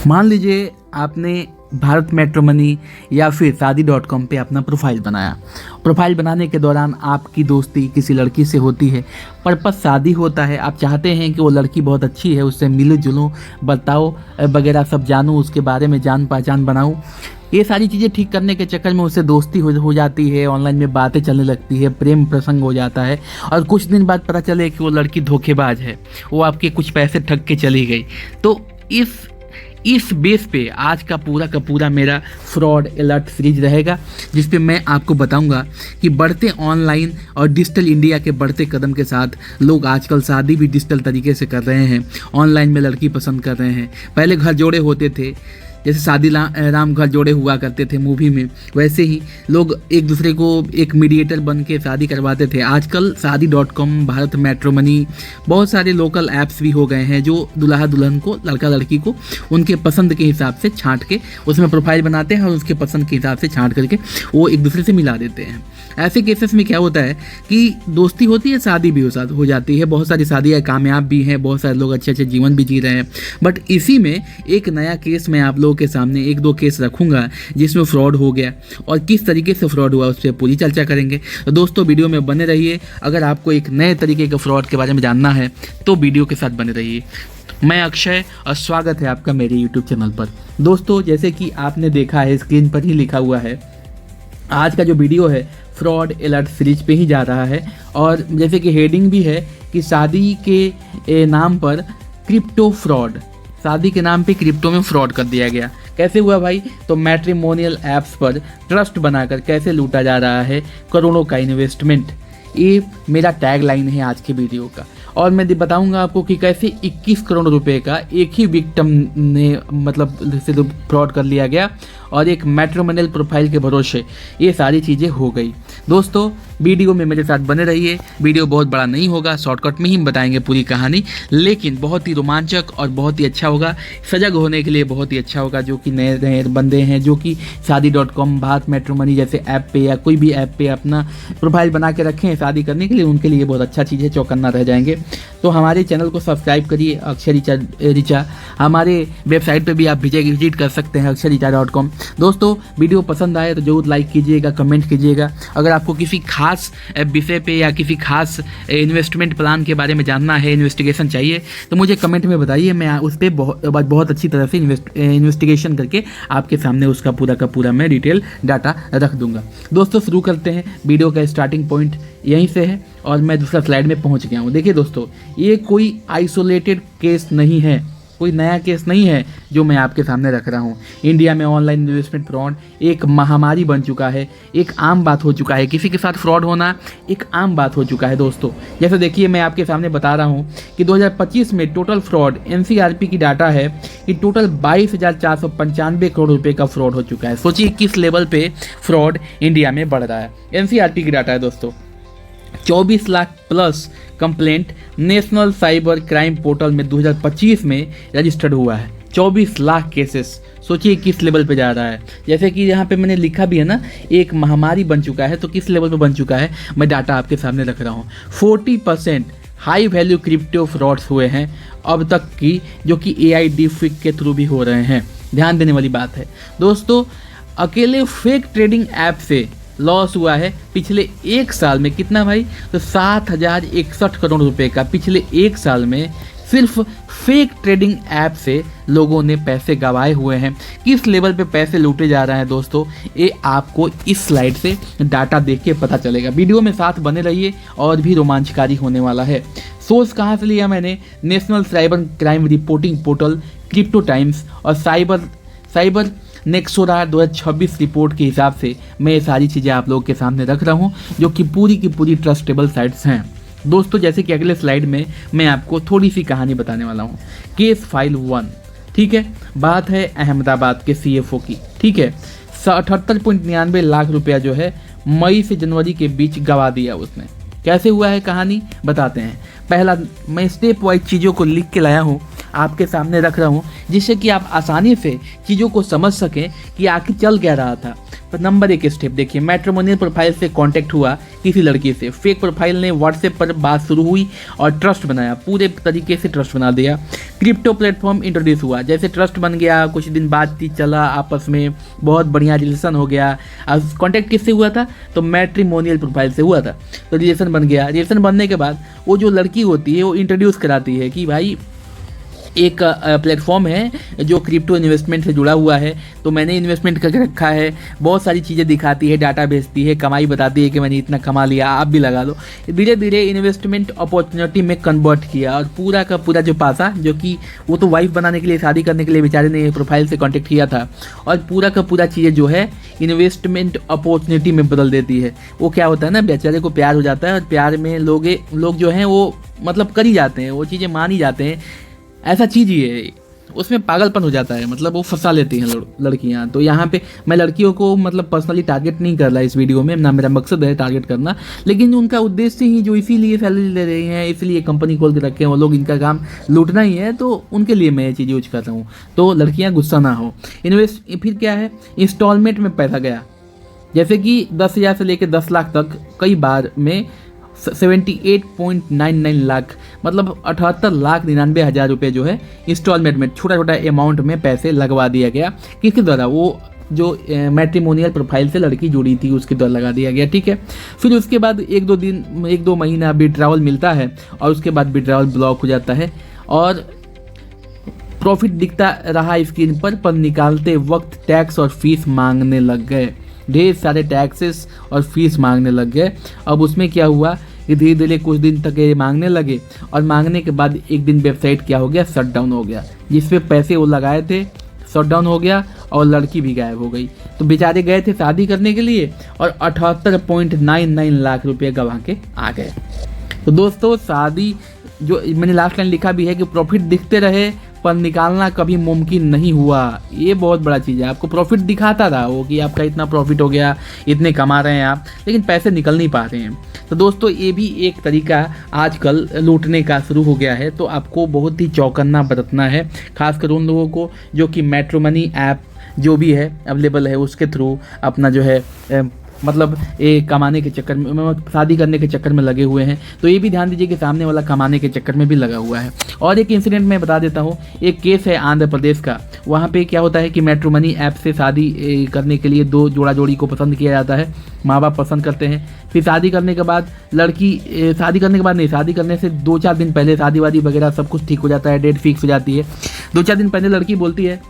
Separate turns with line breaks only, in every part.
मान लीजिए आपने भारत मैट्रिमोनी या फिर शादी.com पे अपना प्रोफाइल बनाया। प्रोफाइल बनाने के दौरान आपकी दोस्ती किसी लड़की से होती है, पर्पस शादी होता है। आप चाहते हैं कि वो लड़की बहुत अच्छी है, उससे मिलूँ जुलूँ, बर्ताव वगैरह सब जानूँ, उसके बारे में जान पहचान बनाऊँ। ये सारी चीज़ें ठीक करने के चक्कर में उससे दोस्ती हो जाती है, ऑनलाइन में बातें चलने लगती है, प्रेम प्रसंग हो जाता है और कुछ दिन बाद पता चले कि वो लड़की धोखेबाज है, वो आपके कुछ पैसे ठग के चली गई। तो इस बेस पे आज का पूरा मेरा फ्रॉड अलर्ट सीरीज रहेगा, जिस पे मैं आपको बताऊंगा कि बढ़ते ऑनलाइन और डिजिटल इंडिया के बढ़ते कदम के साथ लोग आजकल शादी भी डिजिटल तरीके से कर रहे हैं, ऑनलाइन में लड़की पसंद कर रहे हैं। पहले घर जोड़े होते थे, जैसे शादी राम घर जोड़े हुआ करते थे मूवी में, वैसे ही लोग एक दूसरे को एक मीडिएटर बन के शादी करवाते थे। आजकल शादी.com, भारत मैट्रिमोनी, बहुत सारे लोकल ऐप्स भी हो गए हैं जो दुल्हा दुल्हन को, लड़का लड़की को उनके पसंद के हिसाब से छांट के उसमें प्रोफाइल बनाते हैं और उसके पसंद के हिसाब से छांट करके वो एक दूसरे से मिला देते हैं। ऐसे केसेस में क्या होता है कि दोस्ती होती है, शादी भी हो जाती है। बहुत सारी शादियाँ कामयाब भी हैं, बहुत सारे लोग अच्छे जीवन भी जी रहे हैं। बट इसी में एक नया केस मैं आप लोगों के सामने एक दो केस रखूंगा जिसमें फ्रॉड हो गया और किस तरीके से फ्रॉड हुआ उस पर पूरी चर्चा करेंगे। तो दोस्तों वीडियो में बने रहिए। अगर आपको एक नए तरीके के फ्रॉड के बारे में जानना है तो वीडियो के साथ बने रहिए। मैं अक्षय और स्वागत है आपका मेरे YouTube चैनल पर। दोस्तों जैसे कि आपने देखा है, स्क्रीन पर ही लिखा हुआ है, आज का जो वीडियो है फ्रॉड अलर्ट सीरीज पे ही जा रहा है और जैसे कि हेडिंग भी है कि शादी के नाम पर क्रिप्टो फ्रॉड, शादी के नाम पे क्रिप्टो में फ्रॉड कर दिया गया। कैसे हुआ भाई? तो मैट्रिमोनियल ऐप्स पर ट्रस्ट बनाकर कैसे लूटा जा रहा है करोड़ों का इन्वेस्टमेंट, ये मेरा टैग लाइन है आज के वीडियो का। और मैं बताऊंगा आपको कि कैसे 21 करोड़ रुपए का एक ही विक्टिम ने मतलब फ्रॉड कर लिया गया और एक मैट्रिमोनियल प्रोफाइल के भरोसे ये सारी चीज़ें हो गई। दोस्तों वीडियो में मेरे साथ बने रहिए। वीडियो बहुत बड़ा नहीं होगा, शॉर्टकट में ही बताएंगे पूरी कहानी, लेकिन बहुत ही रोमांचक और बहुत ही अच्छा होगा। सजग होने के लिए बहुत ही अच्छा होगा, जो कि नए नए बंदे हैं जो कि शादी.com, भारत मैट्रिमोनी जैसे ऐप पे या कोई भी ऐप पे अपना प्रोफाइल बना के रखें शादी करने के लिए, उनके लिए बहुत अच्छा चीज़ है, चौकन्ना रह जाएंगे। तो हमारे चैनल को सब्सक्राइब करिए, अक्षय ऋचा। हमारे वेबसाइट पे भी आप विजिट कर सकते हैं, अक्षयऋचा.com। दोस्तों वीडियो पसंद आए तो जरूर लाइक कीजिएगा, कमेंट कीजिएगा। अगर आपको किसी खास विषय पे या किसी खास इन्वेस्टमेंट प्लान के बारे में जानना है, इन्वेस्टिगेशन चाहिए, तो मुझे कमेंट में बताइए। मैं उस पर बहुत अच्छी तरह से इन्वेस्टिगेशन करके आपके सामने उसका पूरा मैं डिटेल डाटा रख दूंगा। दोस्तों शुरू करते हैं। वीडियो का स्टार्टिंग पॉइंट यहीं से है और मैं दूसरा स्लाइड में पहुंच गया हूं। देखिए दोस्तों, ये कोई आइसोलेटेड केस नहीं है, कोई नया केस नहीं है जो मैं आपके सामने रख रहा हूँ। इंडिया में ऑनलाइन इन्वेस्टमेंट फ्रॉड एक महामारी बन चुका है, एक आम बात हो चुका है। किसी के साथ फ्रॉड होना एक आम बात हो चुका है दोस्तों। जैसे देखिए मैं आपके सामने बता रहा हूँ कि 2025 में टोटल फ्रॉड NCRP की डाटा है कि टोटल 22,495 करोड़ रुपये का फ्रॉड हो चुका है। सोचिए किस लेवल पे फ्रॉड इंडिया में बढ़ रहा है। NCRP की डाटा है दोस्तों। 24 lakh plus complaint national cyber crime portal में 2025 में रजिस्टर्ड हुआ है। 24 लाख केसेस, सोचिए किस लेवल पे जा रहा है। जैसे कि यहाँ पे मैंने लिखा भी है ना, एक महामारी बन चुका है, तो किस लेवल पे बन चुका है मैं डाटा आपके सामने रख रहा हूँ। 40% हाई वैल्यू क्रिप्टो फ्रॉड्स हुए हैं अब तक की, जो कि AI डीपफेक के थ्रू भी हो रहे हैं। ध्यान देने वाली बात है दोस्तों। अकेले फेक ट्रेडिंग ऐप से लॉस हुआ है पिछले एक साल में कितना भाई? तो 7,061 करोड़ रुपए का पिछले एक साल में सिर्फ फेक ट्रेडिंग ऐप से लोगों ने पैसे गंवाए हुए हैं। किस लेवल पे पैसे लूटे जा रहे हैं दोस्तों, ये आपको इस स्लाइड से डाटा देख के पता चलेगा। वीडियो में साथ बने रहिए और भी रोमांचकारी होने वाला है। सोर्स कहाँ से लिया मैंने? National cyber crime reporting portal, crypto times और साइबर नेक्सोरा 2026 रिपोर्ट के हिसाब से मैं ये सारी चीज़ें आप लोगों के सामने रख रहा हूँ, जो कि पूरी की पूरी ट्रस्टेबल साइट्स हैं दोस्तों। जैसे कि अगले स्लाइड में मैं आपको थोड़ी सी कहानी बताने वाला हूँ। केस फाइल 1, ठीक है, बात है अहमदाबाद के CFO की, ठीक है। 78.99 लाख रुपया जो है मई से जनवरी के बीच गंवा दिया उसने। कैसे हुआ है कहानी बताते हैं। पहला, मैं स्टेप वाइज चीज़ों को लिख के लाया हूँ, आपके सामने रख रहा हूँ, जिससे कि आप आसानी से चीज़ों को समझ सकें कि आखिर चल क्या रहा था। नंबर 1 स्टेप देखिए, मैट्रिमोनियल प्रोफाइल से कांटेक्ट हुआ किसी लड़की से, फेक प्रोफाइल ने व्हाट्सएप पर बात शुरू हुई और ट्रस्ट बनाया, पूरे तरीके से ट्रस्ट बना दिया। क्रिप्टो प्लेटफॉर्म इंट्रोड्यूस हुआ, जैसे ट्रस्ट बन गया, कुछ दिन बातचीत चला, आपस में बहुत बढ़िया रिलेशन हो गया। अब कांटेक्ट किससे हुआ था? तो मैट्रिमोनियल प्रोफाइल से हुआ था, तो रिलेशन बन गया। रिलेशन बनने के बाद वो जो लड़की होती है वो इंट्रोड्यूस कराती है कि भाई एक प्लेटफॉर्म है जो क्रिप्टो इन्वेस्टमेंट से जुड़ा हुआ है, तो मैंने इन्वेस्टमेंट करके रखा है, बहुत सारी चीज़ें दिखाती है, डाटा भेजती है, कमाई बताती है कि मैंने इतना कमा लिया, आप भी लगा लो। धीरे धीरे इन्वेस्टमेंट अपॉर्चुनिटी में कन्वर्ट किया और पूरा का पूरा जो पासा, जो कि वो तो वाइफ बनाने के लिए, शादी करने के लिए बेचारे ने प्रोफाइल से कॉन्टेक्ट किया था, और पूरा का पूरा चीज़ें जो है इन्वेस्टमेंट अपॉर्चुनिटी में बदल देती है। वो क्या होता है ना, बेचारे को प्यार हो जाता है और प्यार में लोग जो हैं वो मतलब कर ही जाते हैं, वो चीज़ें मान ही जाते हैं, ऐसा चीज़ ही है, उसमें पागलपन हो जाता है, मतलब वो फंसा लेती हैं लड़कियां। तो यहाँ पे मैं लड़कियों को मतलब पर्सनली टारगेट नहीं कर रहा इस वीडियो में, ना मेरा मकसद है टारगेट करना, लेकिन उनका उद्देश्य ही जो इसीलिए सैलरी ले रहे हैं, इसलिए कंपनी खोल के रखे हैं वो लोग, इनका काम लूटना ही है, तो उनके लिए मैं ये चीज़ यूज कर रहा हूँ। तो लड़कियाँ गुस्सा ना हो। फिर क्या है, इंस्टॉलमेंट में पैसा गया, जैसे कि 10,000 से लेकर 10 लाख तक, कई बार में 78.99 लाख मतलब 78,99,000 रुपये जो है इंस्टॉलमेंट में छोटा छोटा अमाउंट में पैसे लगवा दिया गया। किसके द्वारा? वो जो मैट्रिमोनियल प्रोफाइल से लड़की जुड़ी थी उसके द्वारा लगा दिया गया, ठीक है। फिर उसके बाद 1-2 महीना विड्रॉवल मिलता है और उसके बाद विड्रॉवल ब्लॉक हो जाता है और प्रॉफिट दिखता रहा स्क्रीन पर निकालते वक्त टैक्स और फीस मांगने लग गए, ढेर सारे टैक्सेस और फीस मांगने लग गए। अब उसमें क्या हुआ कि धीरे धीरे कुछ दिन तक ये मांगने लगे और मांगने के बाद एक दिन वेबसाइट क्या हो गया, शट डाउन हो गया, जिसपे पैसे वो लगाए थे शट डाउन हो गया और लड़की भी गायब हो गई। तो बेचारे गए थे शादी करने के लिए और 78.99 लाख रुपये गंवा के आ गए। तो दोस्तों, शादी जो मैंने लास्ट लाइन लिखा भी है कि प्रॉफिट दिखते रहे पर निकालना कभी मुमकिन नहीं हुआ। ये बहुत बड़ा चीज़ है। आपको प्रॉफिट दिखाता रहा वो कि आपका इतना प्रॉफिट हो गया, इतने कमा रहे हैं आप, लेकिन पैसे निकल नहीं पा रहे हैं। तो दोस्तों, ये भी एक तरीका आजकल लूटने का शुरू हो गया है। तो आपको बहुत ही चौकन्ना बरतना है, खासकर उन लोगों को जो कि मैट्रिमोनी ऐप जो भी है अवेलेबल है उसके थ्रू अपना जो है मतलब ये कमाने के चक्कर में, शादी करने के चक्कर में लगे हुए हैं। तो ये भी ध्यान दीजिए कि सामने वाला कमाने के चक्कर में भी लगा हुआ है। और एक इंसिडेंट मैं बता देता हूँ, एक केस है आंध्र प्रदेश का। वहाँ पे क्या होता है कि मैट्रिमोनी ऐप से शादी करने के लिए दो जोड़ी को पसंद किया जाता है, माँ बाप पसंद करते हैं। फिर शादी करने के बाद लड़की, शादी करने से 2-4 दिन पहले शादी वादी वगैरह सब कुछ ठीक हो जाता है, डेट फिक्स हो जाती है। 2-4 दिन पहले लड़की बोलती है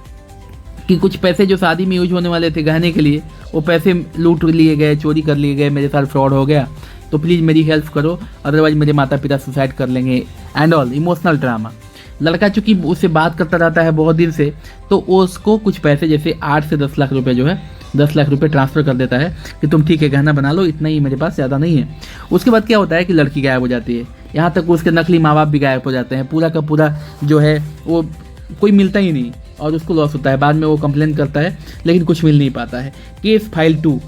कि कुछ पैसे जो शादी में यूज होने वाले थे गहने के लिए, वो पैसे लूट लिए गए, चोरी कर लिए गए, मेरे साथ फ्रॉड हो गया, तो प्लीज़ मेरी हेल्प करो, अदरवाइज मेरे माता पिता सुसाइड कर लेंगे एंड ऑल। Emotional drama. लड़का चूँकि उससे बात करता रहता है बहुत दिन से, तो उसको कुछ पैसे जैसे 8 से 10 लाख रुपये जो है 10 लाख रुपये ट्रांसफ़र कर देता है कि तुम ठीक है गहना बना लो, इतना ही मेरे पास, ज़्यादा नहीं है। उसके बाद क्या होता है कि लड़की गायब हो जाती है, यहाँ तक उसके नकली माँ बाप भी गायब हो जाते हैं। पूरा का पूरा जो है वो कोई मिलता ही नहीं और उसको लॉस होता है। बाद में वो कंप्लेन करता है लेकिन कुछ मिल नहीं पाता है। केस फाइल 2,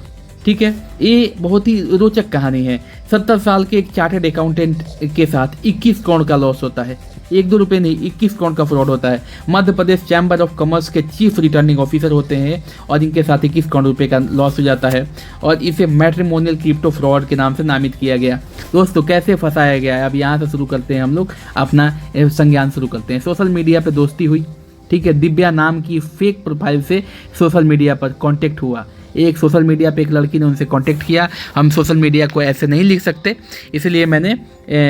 ठीक है। ये बहुत ही रोचक कहानी है। 70 साल के एक चार्टर्ड अकाउंटेंट के साथ 21 करोड़ का लॉस होता है। 1-2 रुपये नहीं, 21 करोड़ का फ्रॉड होता है। Madhya Pradesh chamber of commerce के चीफ रिटर्निंग ऑफिसर होते हैं और इनके साथ 21 करोड़ रुपये का लॉस हो जाता है और इसे मैट्रिमोनियल क्रिप्टो फ्रॉड के नाम से नामित किया गया। दोस्तों, कैसे फंसाया गया है, अब यहाँ से शुरू करते हैं हम लोग अपना संज्ञान शुरू करते हैं। सोशल मीडिया पर दोस्ती हुई, ठीक है। दिव्या नाम की फेक प्रोफाइल से सोशल मीडिया पर कांटेक्ट हुआ। एक सोशल मीडिया पे एक लड़की ने उनसे कांटेक्ट किया। हम सोशल मीडिया को ऐसे नहीं लिख सकते, इसलिए मैंने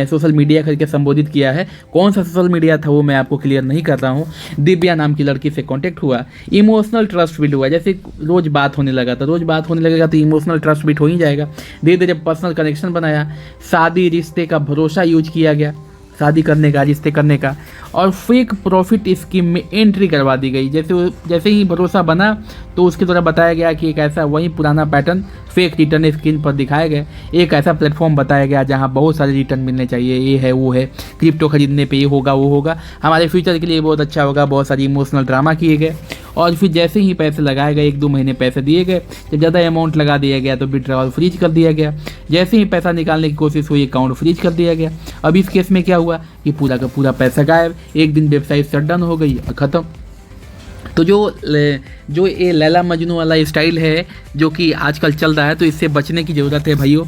सोशल मीडिया करके संबोधित किया है। कौन सा सोशल मीडिया था वो मैं आपको क्लियर नहीं कर रहा हूँ। दिव्या नाम की लड़की से कांटेक्ट हुआ, इमोशनल ट्रस्ट बिल्ड हुआ। जैसे रोज़ बात होने लगा, तो रोज़ बात होने लगेगा तो इमोशनल ट्रस्ट बिल्ड हो ही जाएगा। धीरे धीरे पर्सनल कनेक्शन बनाया, शादी रिश्ते का भरोसा यूज किया गया, शादी करने का, रिश्ते करने का, और फेक प्रॉफिट स्कीम में एंट्री करवा दी गई। जैसे ही भरोसा बना तो उसके द्वारा बताया गया कि एक ऐसा वही पुराना पैटर्न फेक रिटर्न स्क्रीन पर दिखाया गया। एक ऐसा प्लेटफॉर्म बताया गया जहां बहुत सारे रिटर्न मिलने चाहिए, ये है वो है, क्रिप्टो खरीदने पे ये होगा वो होगा, हमारे फ्यूचर के लिए बहुत अच्छा होगा। बहुत सारी इमोशनल ड्रामा किए गए और फिर जैसे ही पैसे लगाए गए, 1-2 महीने पैसे दिए गए, जब ज़्यादा अमाउंट लगा दिया गया तो विड्रॉवल फ्रीज कर दिया गया। जैसे ही पैसा निकालने की कोशिश हुई, अकाउंट फ्रीज कर दिया गया। अब इस केस में क्या हुआ कि पूरा का पूरा पैसा गायब, एक दिन वेबसाइट शट डाउन हो गई, ख़त्म। तो जो ये लैला मजनू वाला स्टाइल है जो कि आजकल चल रहा है, तो इससे बचने की ज़रूरत है भाइयों।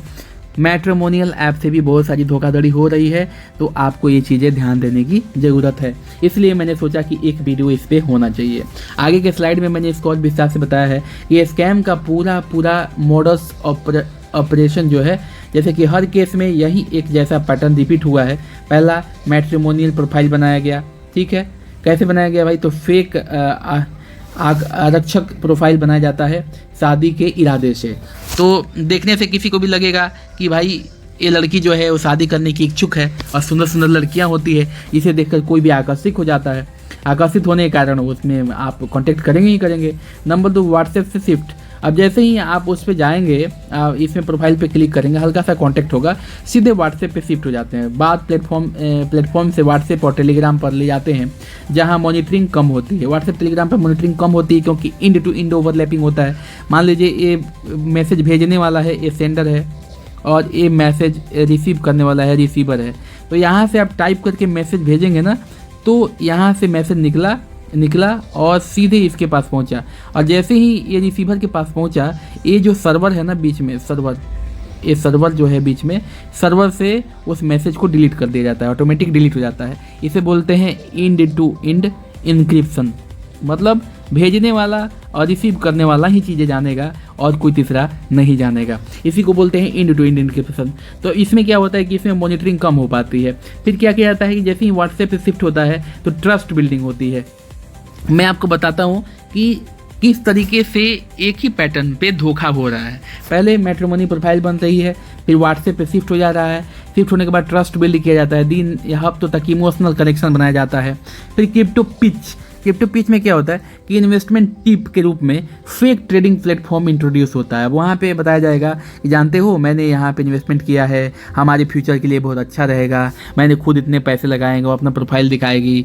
मैट्रिमोनियल ऐप से भी बहुत सारी धोखाधड़ी हो रही है, तो आपको ये चीज़ें ध्यान देने की ज़रूरत है। इसलिए मैंने सोचा कि एक वीडियो इस पर होना चाहिए। आगे के स्लाइड में मैंने इसको और विस्तार से बताया है। ये स्कैम का पूरा मोडस ऑपरेशन जो है, जैसे कि हर केस में यही एक जैसा पैटर्न रिपीट हुआ है। पहला, मैट्रिमोनियल प्रोफाइल बनाया गया, ठीक है। कैसे बनाया गया भाई? तो फेक आरक्षक प्रोफाइल बनाया जाता है शादी के इरादे से। तो देखने से किसी को भी लगेगा कि भाई ये लड़की जो है वो शादी करने की इच्छुक है, और सुंदर सुंदर लड़कियां होती है, इसे देखकर कोई भी आकर्षित हो जाता है। आकर्षित होने के कारण उसमें आप कांटेक्ट करेंगे ही करेंगे। नंबर 2, व्हाट्सएप से शिफ्ट। अब जैसे ही आप उस पर जाएंगे, इसमें प्रोफाइल पे क्लिक करेंगे, हल्का सा कांटेक्ट होगा, सीधे व्हाट्सएप पे शिफ्ट हो जाते हैं। बात प्लेटफॉर्म से व्हाट्सएप और टेलीग्राम पर ले जाते हैं, जहां मॉनिटरिंग कम होती है। व्हाट्सएप टेलीग्राम पर मॉनिटरिंग कम होती है क्योंकि इंड टू इंड ओवरलैपिंग होता है। मान लीजिए ये मैसेज भेजने वाला है, ये सेंडर है, और ये मैसेज रिसीव करने वाला है, रिसीवर है। तो यहाँ से आप टाइप करके मैसेज भेजेंगे ना, तो यहाँ से मैसेज निकला और सीधे इसके पास पहुंचा, और जैसे ही ये रिसीवर के पास पहुंचा, ये जो सर्वर है ना बीच में, ये सर्वर जो है बीच में, सर्वर से उस मैसेज को डिलीट कर दिया जाता है, ऑटोमेटिक डिलीट हो जाता है। इसे बोलते हैं इंड टू इंड इनक्रिप्शन। मतलब भेजने वाला और रिसीव करने वाला ही चीज़ें जानेगा और कोई तीसरा नहीं जानेगा। इसी को बोलते हैं इंड टू इंड इनक्रिप्शन। तो इसमें क्या होता है कि इसमें मॉनिटरिंग कम हो पाती है। फिर क्या किया जाता है कि जैसे ही व्हाट्सएप पे शिफ्ट होता है तो ट्रस्ट बिल्डिंग होती है। मैं आपको बताता हूँ कि किस तरीके से एक ही पैटर्न पे धोखा हो रहा है। पहले मैट्रिमोनी प्रोफाइल बन रही है, फिर व्हाट्सएप पे शिफ्ट हो जा रहा है, शिफ्ट होने के बाद ट्रस्ट बिल्ड किया जाता है, दिन या हफ्तों तक इमोशनल कनेक्शन बनाया जाता है। फिर क्रिप्टो पिच में क्या होता है कि इन्वेस्टमेंट टिप के रूप में फेक ट्रेडिंग प्लेटफॉर्म इंट्रोड्यूस होता है। वहाँ पे बताया जाएगा कि जानते हो मैंने यहाँ पे इन्वेस्टमेंट किया है, हमारे फ्यूचर के लिए बहुत अच्छा रहेगा, मैंने खुद इतने पैसे लगाएंगे, वो अपना प्रोफाइल दिखाएगी,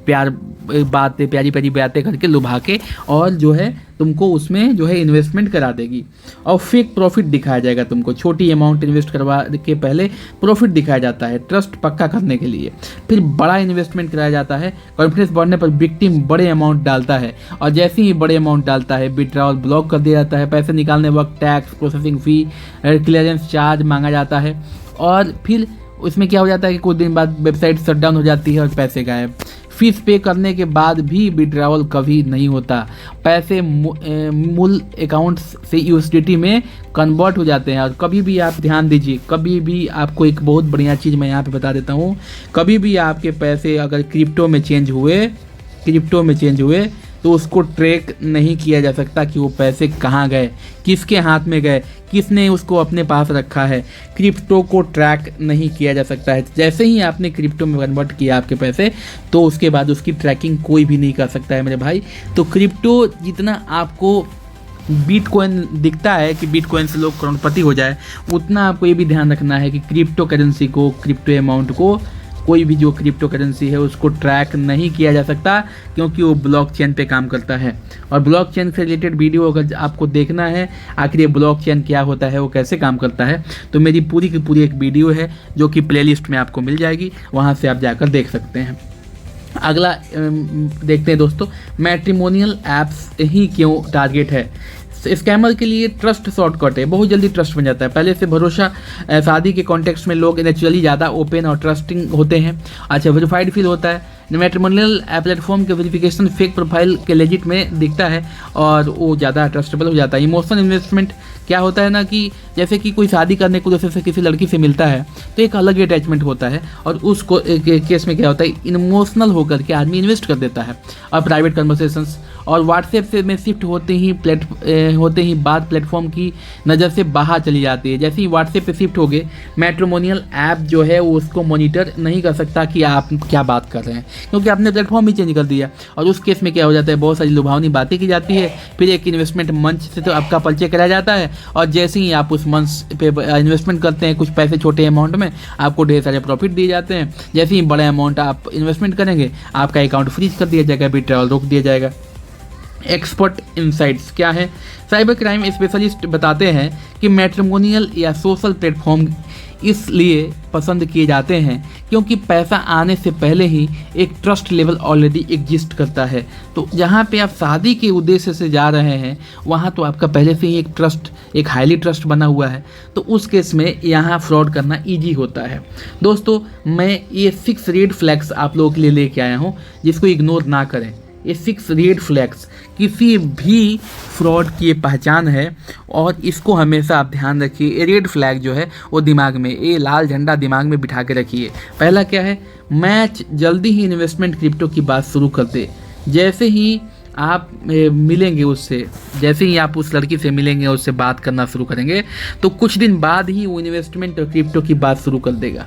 प्यारी बातें करके लुभा के, और जो है तुमको उसमें जो है इन्वेस्टमेंट करा देगी, और फेक प्रॉफिट दिखाया जाएगा तुमको। छोटी अमाउंट इन्वेस्ट करवा के पहले प्रॉफिट दिखाया जाता है ट्रस्ट पक्का करने के लिए। फिर बड़ा इन्वेस्टमेंट कराया जाता है, कॉन्फिडेंस बढ़ने पर विक्टिम बड़े अमाउंट डालता है, और जैसे ही बड़े अमाउंट डालता है विड्रॉल ब्लॉक कर दिया जाता है। पैसे निकालने वक्त tax, processing fee, clearance charge मांगा जाता है, और फिर उसमें क्या हो जाता है कि कुछ दिन बाद वेबसाइट शट डाउन हो जाती है और पैसे गायब। फीस पे करने के बाद भी विड्रॉवल कभी नहीं होता। पैसे मूल अकाउंट से यूएसडीटी में कन्वर्ट हो जाते हैं। और कभी भी आप ध्यान दीजिए, कभी भी आपको एक बहुत बढ़िया चीज़ मैं यहाँ पे बता देता हूँ, कभी भी आपके पैसे अगर क्रिप्टो में चेंज हुए तो उसको ट्रैक नहीं किया जा सकता कि वो पैसे कहाँ गए, किसके हाथ में गए, किसने उसको अपने पास रखा है। क्रिप्टो को ट्रैक नहीं किया जा सकता है। जैसे ही आपने क्रिप्टो में कन्वर्ट किया आपके पैसे, तो उसके बाद उसकी ट्रैकिंग कोई भी नहीं कर सकता है मेरे भाई। तो क्रिप्टो जितना आपको बिटकॉइन दिखता है कि बिटकॉइन से लोग करोड़पति हो जाए, उतना आपको ये भी ध्यान रखना है कि क्रिप्टो करेंसी को, क्रिप्टो अमाउंट को, कोई भी जो क्रिप्टो करेंसी है उसको ट्रैक नहीं किया जा सकता, क्योंकि वो ब्लॉकचेन पे काम करता है। और ब्लॉकचेन से रिलेटेड वीडियो अगर आपको देखना है आखिर ये ब्लॉकचेन क्या होता है, वो कैसे काम करता है, तो मेरी पूरी की पूरी एक वीडियो है जो कि प्लेलिस्ट में आपको मिल जाएगी, वहाँ से आप जाकर देख सकते हैं। अगला देखते हैं दोस्तों, मैट्रिमोनियल ऐप्स ही क्यों टारगेट है। स्कैमर के लिए ट्रस्ट शॉर्टकट है, बहुत जल्दी ट्रस्ट बन जाता है। पहले से भरोसा, शादी के कॉन्टेक्स्ट में लोग नेचुरली ज़्यादा ओपन और ट्रस्टिंग होते हैं। अच्छा, वेरीफाइड फील होता है। मैट्रिमोनियल प्लेटफॉर्म के वेरिफिकेशन फेक प्रोफाइल के लेजिट में दिखता है और वो ज़्यादा ट्रस्टेबल हो जाता है। इमोशनल इन्वेस्टमेंट क्या होता है ना कि जैसे कि कोई शादी करने को जैसे किसी लड़की से मिलता है तो एक अलग अटैचमेंट होता है, और उस केस में क्या होता है, इमोशनल होकर के आदमी इन्वेस्ट कर देता है। और प्राइवेट कन्वर्सेशंस और व्हाट्सएप से में शिफ्ट होते ही बात प्लेटफॉर्म की नज़र से बाहर चली जाती है। जैसे ही व्हाट्सएप पे शिफ्ट हो गए, मैट्रिमोनियल ऐप जो है वो उसको मॉनिटर नहीं कर सकता कि आप क्या बात कर रहे हैं, क्योंकि आपने प्लेटफॉर्म ही चेंज कर दिया। और उस केस में क्या हो जाता है, बहुत सारी लुभावनी बातें की जाती है। फिर एक इन्वेस्टमेंट मंच से तो आपका परिचय कराया जाता है, और जैसे ही आप उस मंच पे इन्वेस्टमेंट करते हैं, कुछ पैसे छोटे अमाउंट में, आपको ढेर सारे प्रॉफिट दिए जाते हैं। जैसे ही बड़े अमाउंट आप इन्वेस्टमेंट करेंगे, आपका अकाउंट फ्रीज कर दिया जाएगा, विड्रॉल रोक दिया जाएगा। एक्सपर्ट इनसाइट्स क्या है। साइबर क्राइम स्पेशलिस्ट बताते हैं कि मैट्रिमोनियल या सोशल प्लेटफॉर्म इसलिए पसंद किए जाते हैं क्योंकि पैसा आने से पहले ही एक ट्रस्ट लेवल ऑलरेडी एग्जिस्ट करता है। तो जहाँ पे आप शादी के उद्देश्य से जा रहे हैं वहाँ तो आपका पहले से ही एक ट्रस्ट, एक हाईली ट्रस्ट बना हुआ है, तो उस केस में यहाँ फ्रॉड करना ईजी होता है। दोस्तों, मैं ये 6 रेड फ्लैग्स आप लोगों के लिए लेके आया हूँ जिसको इग्नोर ना करें। ये 6 रेड फ्लैग्स किसी भी फ्रॉड की ये पहचान है और इसको हमेशा आप ध्यान रखिए। ये रेड फ्लैग जो है वो दिमाग में, ये लाल झंडा दिमाग में बिठा के रखिए। पहला क्या है, मैच जल्दी ही इन्वेस्टमेंट क्रिप्टो की बात शुरू कर दे। जैसे ही आप मिलेंगे उससे, जैसे ही आप उस लड़की से मिलेंगे, उससे बात करना शुरू करेंगे, तो कुछ दिन बाद ही वो इन्वेस्टमेंट और क्रिप्टो की बात शुरू कर देगा।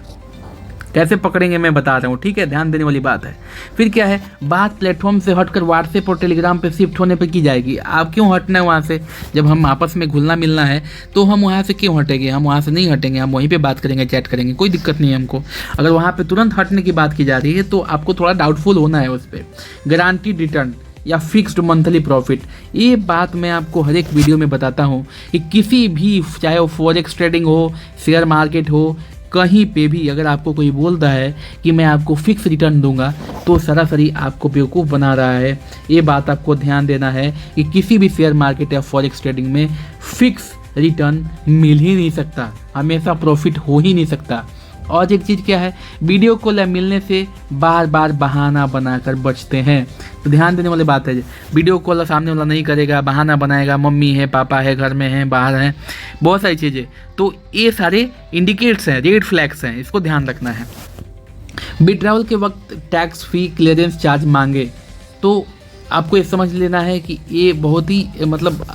कैसे पकड़ेंगे मैं बता रहा हूँ, ठीक है, ध्यान देने वाली बात है। फिर क्या है, बात प्लेटफॉर्म से हटकर व्हाट्सएप और टेलीग्राम पे शिफ्ट होने पे की जाएगी। आप क्यों हटना है वहाँ से? जब हम आपस में घुलना मिलना है तो हम वहाँ से क्यों हटेंगे? हम वहाँ से नहीं हटेंगे, हम वहीं पे बात करेंगे, चैट करेंगे, कोई दिक्कत नहीं है हमको। अगर वहाँ पे तुरंत हटने की बात की जा रही है तो आपको थोड़ा डाउटफुल होना है उस पर। गारंटीड रिटर्न या फिक्स्ड मंथली प्रॉफिट, ये बात मैं आपको हर एक वीडियो में बताता हूँ कि किसी भी, चाहे वो फॉरेक्स ट्रेडिंग हो, शेयर मार्केट हो, कहीं पे भी अगर आपको कोई बोलता है कि मैं आपको फिक्स रिटर्न दूंगा तो सरासरी आपको बेवकूफ़ बना रहा है। ये बात आपको ध्यान देना है कि किसी भी शेयर मार्केट या फॉरेक्स ट्रेडिंग में फिक्स रिटर्न मिल ही नहीं सकता, हमेशा प्रॉफिट हो ही नहीं सकता। और एक चीज़ क्या है, वीडियो कॉल या मिलने से बार बार बहाना बनाकर बचते हैं। तो ध्यान देने वाली बात है, वीडियो कॉल सामने वाला नहीं करेगा, बहाना बनाएगा, मम्मी है, पापा है, घर में है, बाहर हैं, बहुत सारी चीज़ें। तो ये सारे इंडिकेट्स हैं, रेड फ्लैग्स हैं, इसको ध्यान रखना है। विड्रॉवल के वक्त टैक्स फी क्लियरेंस चार्ज मांगे तो आपको ये समझ लेना है कि ये बहुत ही मतलब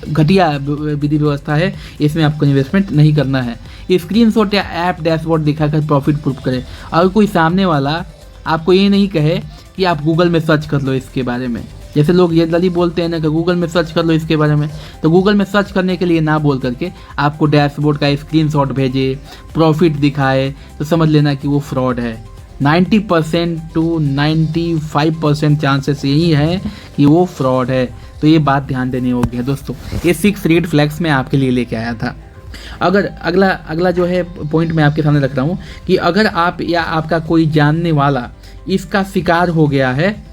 घटिया विधि व्यवस्था है, इसमें आपको इन्वेस्टमेंट नहीं करना है। स्क्रीनशॉट या ऐप डैशबोर्ड दिखाकर प्रॉफिट प्रूफ करें। अगर कोई सामने वाला आपको ये नहीं कहे कि आप गूगल में सर्च कर लो इसके बारे में, जैसे लोग ये दली बोलते हैं ना कि गूगल में सर्च कर लो इसके बारे में, तो गूगल में सर्च करने के लिए ना बोल करके आपको डैशबोर्ड का स्क्रीनशॉट भेजे, प्रॉफिट दिखाए, तो समझ लेना कि वो फ्रॉड है। 90% to 95% चांसेस यही है कि वो फ्रॉड है। तो ये बात ध्यान देनी होगी दोस्तों। ये 6 रेड फ्लैग्स मैं आपके लिए लेके आया था। अगर अगला जो है पॉइंट मैं आपके सामने रख रहा हूँ कि अगर आप या आपका कोई जानने वाला इसका शिकार हो गया है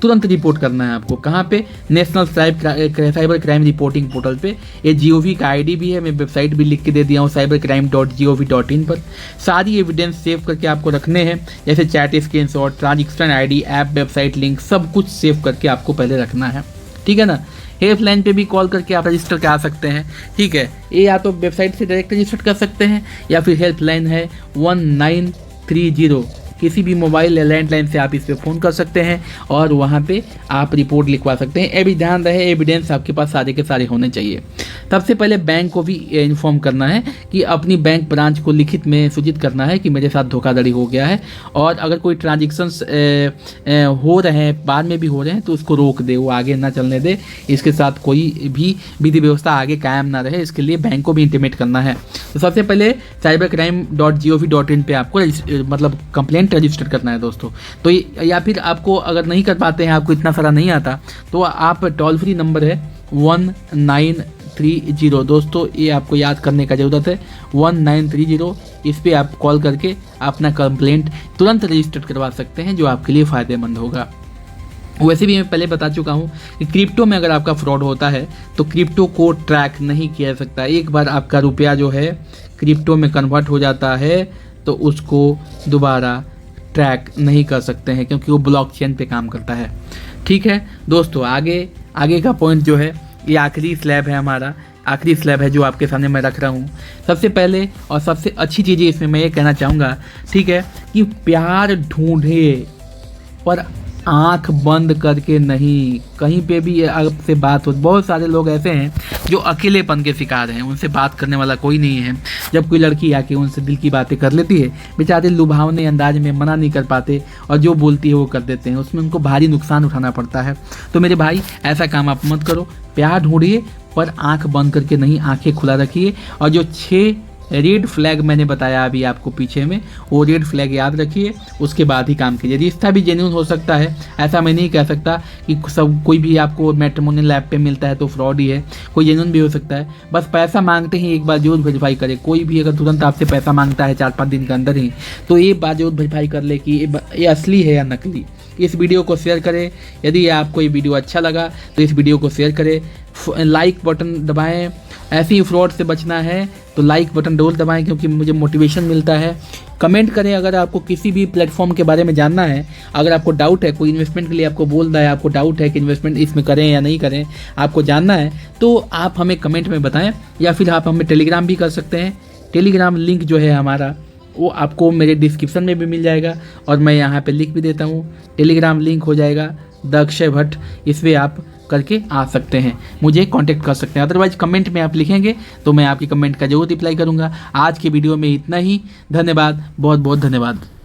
तुरंत रिपोर्ट करना है आपको। कहाँ पे? National cyber crime reporting portal पे। ये GOV का ID भी है, मैं वेबसाइट भी लिख के दे दिया हूँ cybercrime.gov.in पर। सारी एविडेंस सेव करके आपको रखने हैं, जैसे chat screenshot, transaction ID, app, website link, सब कुछ सेव करके आपको पहले रखना है, ठीक है ना। हेल्पलाइन पे भी कॉल करके आप रजिस्टर करा सकते हैं, ठीक है। ये या तो वेबसाइट से डायरेक्ट रजिस्टर कर सकते हैं या फिर हेल्पलाइन है 1930, किसी भी मोबाइल या लैंडलाइन से आप इस पर फ़ोन कर सकते हैं और वहाँ पे आप रिपोर्ट लिखवा सकते हैं। ये भी ध्यान रहे, एविडेंस आपके पास सारे के सारे होने चाहिए। सबसे पहले बैंक को भी इन्फॉर्म करना है कि अपनी बैंक ब्रांच को लिखित में सूचित करना है कि मेरे साथ धोखाधड़ी हो गया है, और अगर कोई ट्रांजेक्शन्स हो रहे हैं, बाद में भी हो रहे हैं, तो उसको रोक दे, वो आगे ना चलने दे, इसके साथ कोई भी विधि व्यवस्था आगे कायम ना रहे, इसके लिए बैंक को भी इंटीमेट करना है। तो सबसे पहले cybercrime.gov.in पे आपको मतलब कंप्लेंट रजिस्टर करना है दोस्तों। तो या फिर आपको अगर नहीं कर पाते हैं, आपको इतना सारा नहीं आता, तो आप टोल फ्री नंबर है 1930 दोस्तों, ये आपको याद करने का ज़रूरत है 1930। इस पर आप कॉल करके अपना कंप्लेंट तुरंत रजिस्टर करवा सकते हैं, जो आपके लिए फ़ायदेमंद होगा। वैसे भी मैं पहले बता चुका हूँ कि क्रिप्टो में अगर आपका फ्रॉड होता है तो क्रिप्टो को ट्रैक नहीं किया जा सकता। एक बार आपका रुपया जो है क्रिप्टो में कन्वर्ट हो जाता है तो उसको दोबारा ट्रैक नहीं कर सकते हैं, क्योंकि वो ब्लॉकचेन पे काम करता है, ठीक है दोस्तों। आगे का पॉइंट जो है, ये आखिरी स्लैब है हमारा, आखिरी स्लैब है जो आपके सामने मैं रख रहा हूँ। सबसे पहले और सबसे अच्छी चीज़ इसमें मैं ये कहना चाहूँगा, ठीक है, कि प्यार ढूंढे पर आंख बंद करके नहीं। कहीं पे भी आपसे बात हो, बहुत सारे लोग ऐसे हैं जो अकेलेपन के शिकार हैं, उनसे बात करने वाला कोई नहीं है। जब कोई लड़की आके उनसे दिल की बातें कर लेती है, बेचारे लुभावने अंदाज में मना नहीं कर पाते और जो बोलती है वो कर देते हैं, उसमें उनको भारी नुकसान उठाना पड़ता है। तो मेरे भाई, ऐसा काम आप मत करो, प्यार ढूंढिए पर आंख बंद करके नहीं, आंखें खुला रखिए। और जो 6 रेड फ्लैग मैंने बताया अभी आपको पीछे में, वो रेड फ्लैग याद रखिए, उसके बाद ही काम कीजिए। रिश्ता भी जेन्युइन हो सकता है, ऐसा मैं नहीं कह सकता कि सब कोई भी आपको मैट्रिमोनियल ऐप पे मिलता है तो फ्रॉड ही है, कोई जेन्युइन भी हो सकता है। बस पैसा मांगते ही एक बार जरूर वेरीफाई करें। कोई भी अगर तुरंत आपसे पैसा मांगता है 4-5 दिन के अंदर ही, तो एक बार जरूर वेरीफाई कर ले कि ये असली है या नकली। इस वीडियो को शेयर करें। यदि आपको ये वीडियो अच्छा लगा तो इस वीडियो को शेयर करें, लाइक बटन दबाएं। ऐसे ही फ्रॉड से बचना है तो लाइक बटन जरूर दबाएं, क्योंकि मुझे मोटिवेशन मिलता है। कमेंट करें अगर आपको किसी भी प्लेटफॉर्म के बारे में जानना है, अगर आपको डाउट है, कोई इन्वेस्टमेंट के लिए आपको बोल रहा है, आपको डाउट है कि इन्वेस्टमेंट इसमें करें या नहीं करें, आपको जानना है, तो आप हमें कमेंट में बताएं, या फिर आप हमें टेलीग्राम भी कर सकते हैं। टेलीग्राम लिंक जो है हमारा, वो आपको मेरे डिस्क्रिप्शन में भी मिल जाएगा, और मैं यहाँ पे लिख भी देता हूँ। टेलीग्राम लिंक हो जाएगा द अक्षय भट्ट, इस पर आप करके आ सकते हैं, मुझे कांटेक्ट कर सकते हैं। अदरवाइज कमेंट में आप लिखेंगे तो मैं आपकी कमेंट का जरूर रिप्लाई करूँगा। आज के वीडियो में इतना ही। धन्यवाद, बहुत बहुत धन्यवाद।